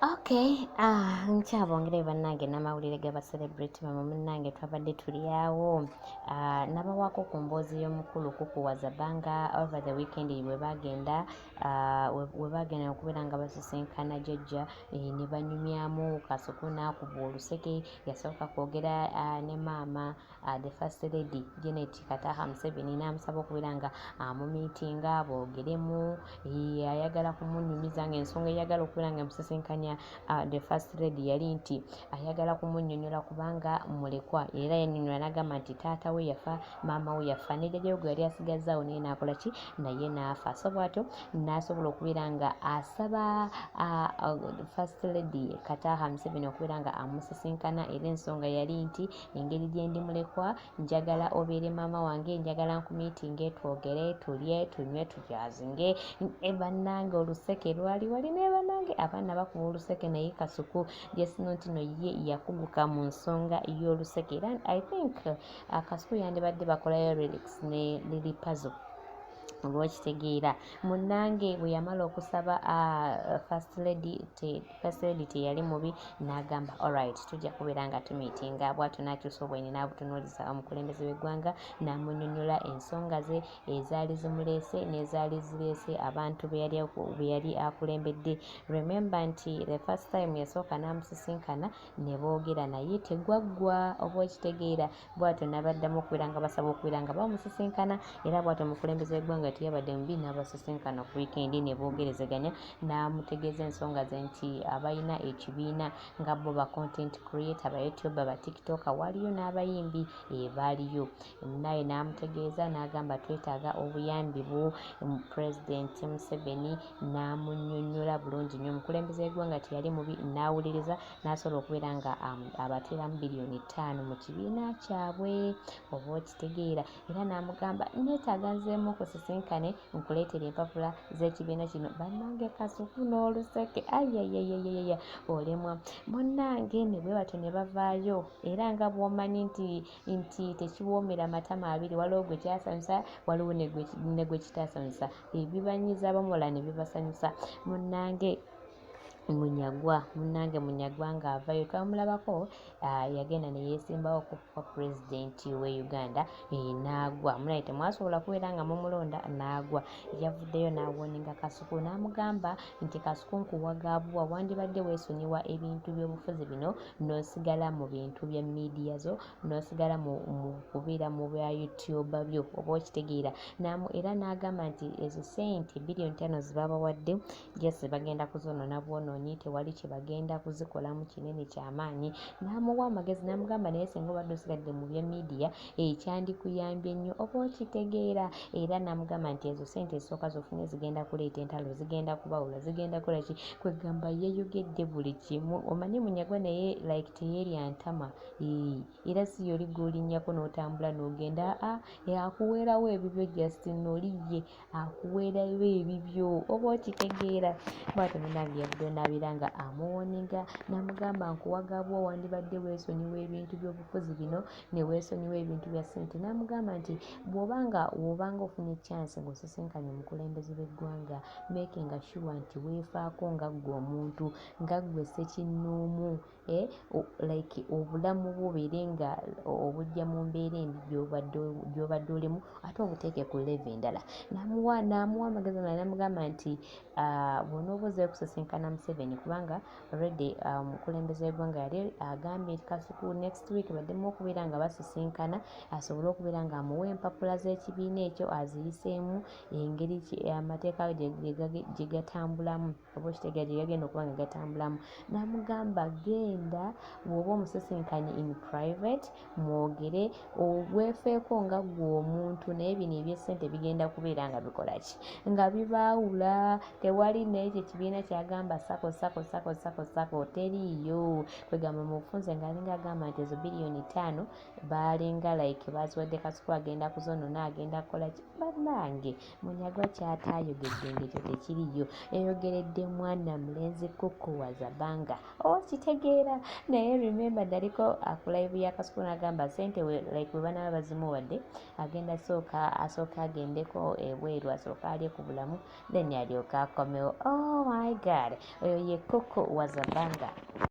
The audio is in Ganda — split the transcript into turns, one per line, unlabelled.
Okay, nkyabongere bannange n'amawulire g'aba celebrity bamwe munnange twabadde tuli awo nabawaako ku mboozi y'omukulu kukuwaza banga over the weekend we bagenda okubeera nga basisinkana jjajja ne banyumyamu kasuku n'akuba oluseke yasooka kwogera ne maama the first lady Janet Kataha Museveni n'amusaba okubeera nga amumiitinga boogeremu ayagala kumunyumiza ng'ensonga eyagala okubeera nga musisinkanya the first lady yali nti ayagala kumunnyonnyola kubanga mulekwa era yannyonnyola n'agamba nti taata we yafa maama we yafa ne jjajja we gwe yali asigazzaawo naye n'akola ki naye n'afa so bw'atyo n'asobola okubeera nga asaba first lady Kataha Museveni okubeera nga amusisinkana era ensonga yali nti engeri gye ndi mulekwa njagala obeere maama wange njagala nkumiitinge twogere tulye tunywe tujaazinge bannange oluseke lwali wali ne bannange abaana bakuba oluseke naye kasuku jesino ntino ye yakuguka mu nsonga y'oluseke era I think kasuku yandibadde bakolayo lyrics ne liri puzzle olwokitegeera munnange bwe yamala okusaba first lady teyali mubi n'agamba alright tujja kubeera nga tumiitinga bw'atyo n'akyusa obwenyi n'abutunuuliza omukulembeze w'eggwanga n'amunnyonnyola ensonga ze ezaali zimuleese n'ezaali zireese abantu be yali akulembedde remember nti the first time yasooka n'amusisinkana ne boogera naye tegwaggwa oba okitegeera bw'atyo n'abaddamu okubeera nga basaba okubeera nga bamusisinkana era bw'atyo omukulembeze w'eggwanga teyabadde mubi n'abasisinkana ku weekend ne boogerezeganya n'amutegeeza ensonga ze nti abalina ekibiina nga bo ba content creator ba YouTube ba TikTok waliyo n'abayimbi baaliyo naye n'amutegeeza n'agamba twetaaga obuyambi bu President Museveni n'amunnyonnyola bulungi nnyo omukulembeze w'eggwanga teyali mubi n'awuliriza n'asobola okubeera nga abateeramu bilioni 5 mu kibiina kyabwe oba okitegeera era n'amugamba neetaaga nzeemu okusisinkane nkuleetera empapula z'ekibiina kino bannange kasuku n'oluseke ayayayayaya olemwa munnange ne bwe batyo ne bavaayo era nga bw'omanyi nti tekiwoomera matama abiri waliwo gwe kyasanyusa waliwo ne gwe kitaasanyusa ebibanyiza abamuwala ne bibasanyusa munnange munyagwa ng'avayo twamulabako yagenda ne yeesimbawo kwa pulezidenti w'e Uganda n'agwa mulaye temwasobola kubeera nga mumulonda n'agwa yavuddeyo n'awoninga kasuku n'amugamba nti kasuku nkuwagaabwa wandibadde weesonyiwa ebintu by'obufuzi bino n'osigala mu bintu bya miidiya zo n'osigala mu kubeera mu bya YouTube byo oba okitegeera era n'agamba nti ezo sente bilioni 5 zibabawadde jesi bagenda kuzonoona bwonoonyi tewali kye bagenda kuzikolamu kinene ky'amaanyi n'amuwa amagezi n'amugamba naye singa obadde osigadde mu bya miidiya ekyandikuyambye nnyo oba okitegeera era n'amugamba nti ezo sente ezisooka zofunye zigenda kuleeta entalo zigenda kubawula zigenda kolaki kwegamba yeeyogedde buli kimu omanyi munyagwa naye like teyeerya ntama era si yoli gw'olinnyako n'otambula n'ogenda akuweerawo ebibyo Justin oliye akuweerayo ebibyo oba okitegeera bw'atyo munnange yavuddeyo n'abeera nga amuwoninga n'amugamba nkuwagaabwa wandibadde weesonyiwa ebintu by'obufuzi bino ne weesonyiwa ebintu bya ssente n'amugamba nti wobanga ofunye chance ng'osisinkanye omukulembeze w'eggwanga makinga sure nti weefaako nga ggwe omuntu nga ggwe ssekinnoomu like obulamu bubeere nga obujja mu mbeera embi gy'obadde olimu ate obuteeke ku level endala n'amuwa amagezi n'amugamba nti bw'onoobuuza okusisinkana Museveni kubanga already omukulembeze w'eggwanga yali agambye kasuku next week baddemu okubeera nga basisinkana asobole okubeera nga amuwa empapula z'ekibiina ekyo aziyiseemu engeri amateeka gye gatambulamu oba okitegeera gye gagenda okuba nga gatambulamu n'amugamba genda bw'oba omusisinkanye in private mwogere weefeeko nga ggwe omuntu naye bino eby'essente bigenda kubeera nga bikola ki nga bibaawula tewali n'ekyo ekibiina kyagamba sako teriiyo kwegamba mu bufunze ng'alinga agamba nti ezo bilioni 5 baalinga like baziwadde kasuku agenda kuzonoona agenda kukola ki bannange munyagwa kyataayogedde ng'ekyo tekiriyo yayogeredde mwana mulenzi kukuwaza banga okitegeera naye remember daliko akulayivu ya kasuku n'agamba sente like bwe banaaba bazimuwadde agenda asooka agendeko ebweru asooka alye ku bulamu then alyoka akomewo oh my god oyo ye Koko Wazabanga.